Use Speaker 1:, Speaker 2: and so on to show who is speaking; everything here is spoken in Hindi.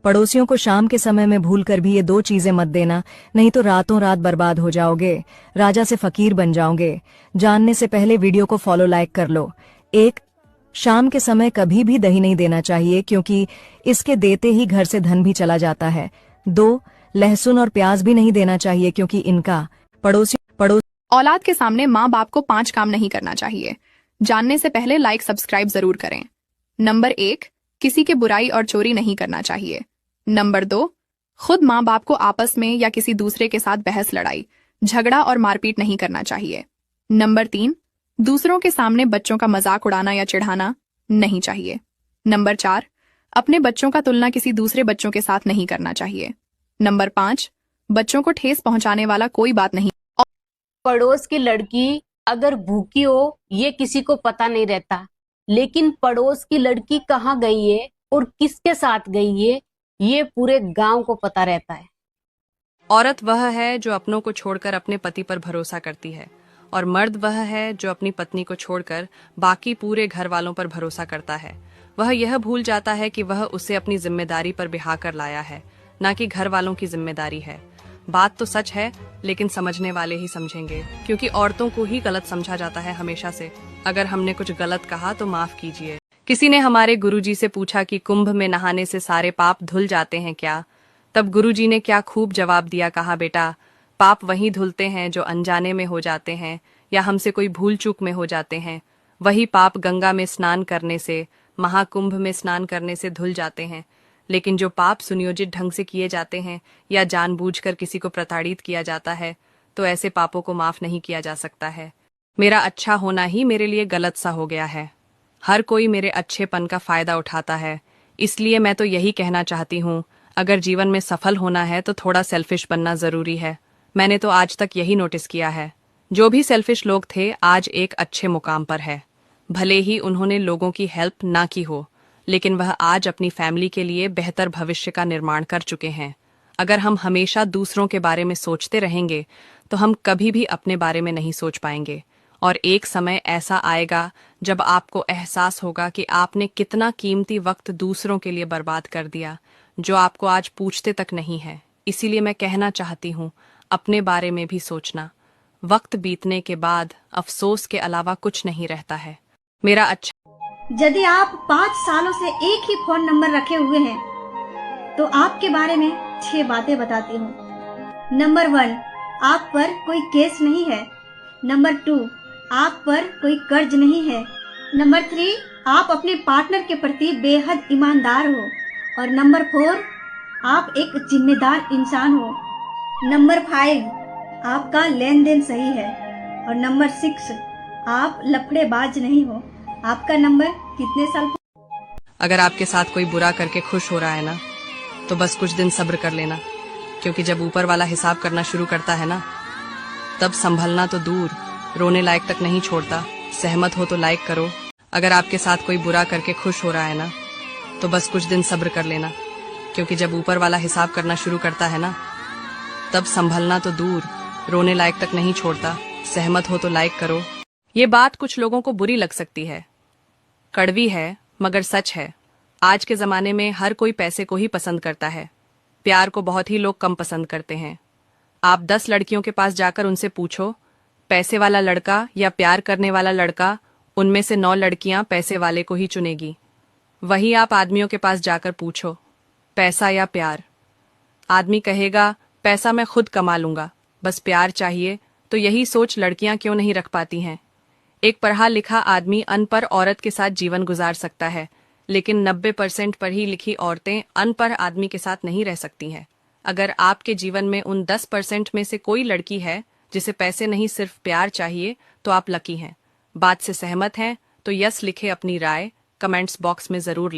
Speaker 1: पड़ोसियों को शाम के समय में भूल कर भी ये दो चीजें मत देना, नहीं तो रातों रात बर्बाद हो जाओगे, राजा से फकीर बन जाओगे। जानने से पहले वीडियो को फॉलो लाइक कर लो। 1. शाम के समय कभी भी दही नहीं देना चाहिए, क्योंकि इसके देते ही घर से धन भी चला जाता है। 2. लहसुन और प्याज भी नहीं देना चाहिए, क्योंकि इनका पड़ोसी
Speaker 2: औलाद के सामने माँ बाप को 5 काम नहीं करना चाहिए। जानने से पहले लाइक सब्सक्राइब जरूर करें। नंबर 1, किसी के बुराई और चोरी नहीं करना चाहिए। नंबर 2, खुद माँ बाप को आपस में या किसी दूसरे के साथ बहस लड़ाई, झगड़ा और मारपीट नहीं करना चाहिए। नंबर 3, दूसरों के सामने बच्चों का मजाक उड़ाना या चिढ़ाना नहीं चाहिए। नंबर 4, अपने बच्चों का तुलना किसी दूसरे बच्चों के साथ नहीं करना चाहिए। नंबर 5, बच्चों को ठेस पहुंचाने वाला कोई बात नहीं।
Speaker 3: पड़ोस की लड़की अगर भूखी हो ये किसी को पता नहीं रहता, लेकिन पड़ोस की लड़की कहाँ गई है और किसके साथ गई है ये पूरे गांव को पता रहता है।
Speaker 4: औरत वह है जो अपनों को छोड़कर अपने पति पर भरोसा करती है, और मर्द वह है जो अपनी पत्नी को छोड़कर बाकी पूरे घर वालों पर भरोसा करता है। वह यह भूल जाता है कि वह उसे अपनी जिम्मेदारी पर बिठा कर लाया है, न कि घर वालों की जिम्मेदारी है। बात तो सच है, लेकिन समझने वाले ही समझेंगे, क्योंकि औरतों को ही गलत समझा जाता है हमेशा से। अगर हमने कुछ गलत कहा तो माफ कीजिए। किसी ने हमारे गुरुजी से पूछा कि कुंभ में नहाने से सारे पाप धुल जाते हैं क्या? तब गुरुजी ने क्या खूब जवाब दिया, कहा बेटा, पाप वही धुलते हैं जो अनजाने में हो जाते हैं या हमसे कोई भूल चूक में हो जाते हैं। वही पाप गंगा में स्नान करने से, महाकुंभ में स्नान करने से धुल जाते हैं। लेकिन जो पाप सुनियोजित ढंग से किए जाते हैं या जानबूझकर किसी को प्रताड़ित किया जाता है, तो ऐसे पापों को माफ नहीं किया जा सकता है। मेरा अच्छा होना ही मेरे लिए गलत सा हो गया है। हर कोई मेरे अच्छेपन का फायदा उठाता है, इसलिए मैं तो यही कहना चाहती हूँ, अगर जीवन में सफल होना है तो थोड़ा सेल्फिश बनना जरूरी है। मैंने तो आज तक यही नोटिस किया है। जो भी सेल्फिश लोग थे आज एक अच्छे मुकाम पर है। भले ही उन्होंने लोगों की हेल्प ना की हो, लेकिन वह आज अपनी फैमिली के लिए बेहतर भविष्य का निर्माण कर चुके हैं। अगर हम हमेशा दूसरों के बारे में सोचते रहेंगे तो हम कभी भी अपने बारे में नहीं सोच पाएंगे, और एक समय ऐसा आएगा जब आपको एहसास होगा कि आपने कितना कीमती वक्त दूसरों के लिए बर्बाद कर दिया, जो आपको आज पूछते तक नहीं है। इसीलिए मैं कहना चाहती हूँ, अपने बारे में भी सोचना। वक्त बीतने के बाद अफसोस के अलावा कुछ नहीं रहता है। मेरा अच्छा
Speaker 5: यदि आप 5 सालों से एक ही फोन नंबर रखे हुए हैं तो आपके बारे में 6 बातें बताती हूँ। नंबर 1, आप पर कोई केस नहीं है। नंबर 2, आप पर कोई कर्ज नहीं है। नंबर 3, आप अपने पार्टनर के प्रति बेहद ईमानदार हो। और नंबर 4, आप एक जिम्मेदार इंसान हो। नंबर 5, आपका लेन देन सही है। और नंबर 6, आप लफड़ेबाज नहीं हो। आपका नंबर कितने साल?
Speaker 4: अगर आपके साथ कोई बुरा करके खुश हो रहा है ना, तो बस कुछ दिन सब्र कर लेना, क्योंकि जब ऊपर वाला हिसाब करना शुरू करता है ना, तब संभलना तो दूर, रोने लायक तक नहीं छोड़ता। सहमत हो तो लाइक करो। अगर आपके साथ कोई बुरा करके खुश हो रहा है ना, तो बस कुछ दिन सब्र कर लेना, क्योंकि जब ऊपर वाला हिसाब करना शुरू करता है ना, तब संभलना तो दूर, रोने लायक तक नहीं छोड़ता। सहमत हो तो लाइक करो। ये बात कुछ लोगों को बुरी लग सकती है, कड़वी है, मगर सच है। आज के जमाने में हर कोई पैसे को ही पसंद करता है। प्यार को बहुत ही लोग कम पसंद करते हैं। आप 10 लड़कियों के पास जाकर उनसे पूछो, पैसे वाला लड़का या प्यार करने वाला लड़का, उनमें से 9 लड़कियां पैसे वाले को ही चुनेगी। वही आप आदमियों के पास जाकर पूछो, पैसा या प्यार, आदमी कहेगा पैसा मैं खुद कमा लूंगा, बस प्यार चाहिए। तो यही सोच लड़कियां क्यों नहीं रख पाती हैं? एक पढ़ा लिखा आदमी अनपढ़ औरत के साथ जीवन गुजार सकता है, लेकिन 90% पढ़ी लिखी औरतें अनपढ़ आदमी के साथ नहीं रह सकती हैं। अगर आपके जीवन में उन 10% में से कोई लड़की है जिसे पैसे नहीं सिर्फ प्यार चाहिए, तो आप लकी हैं। बात से सहमत हैं तो यस लिखे अपनी राय कमेंट्स बॉक्स में जरूर लिखें।